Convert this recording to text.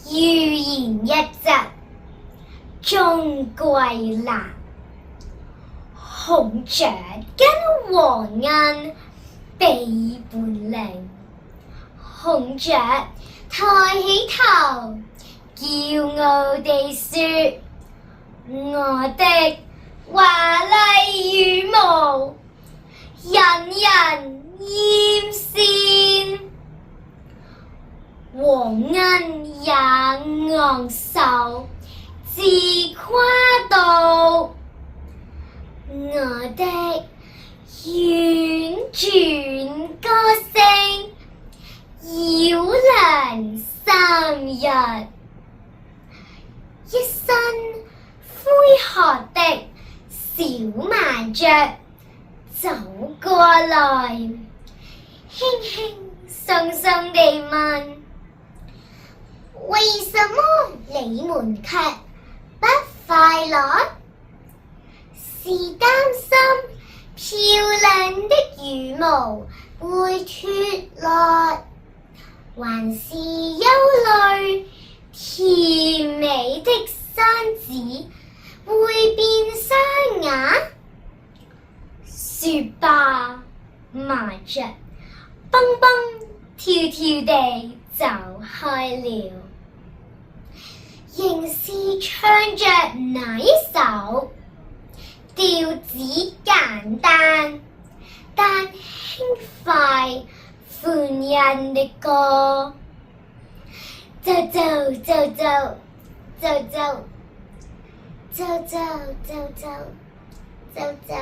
寓言一則，鍾桂蘭。孔雀跟黃鶯比本領，孔雀抬起頭，驕傲地說：我的華麗羽毛引人艷羨。黃鶯也昂首自誇道：我的婉轉歌聲繞梁3日。一身灰褐的小麻雀走過來，輕輕鬆鬆地問：為什麼你們卻不快樂？是擔心漂亮的羽毛會脫落，還是憂慮甜美的山子會變沙啞？說罷，麻雀蹦蹦跳跳地走開了，仍是唱着那一首調子簡單但輕快歡欣的歌。走走走走走走走走走走走走。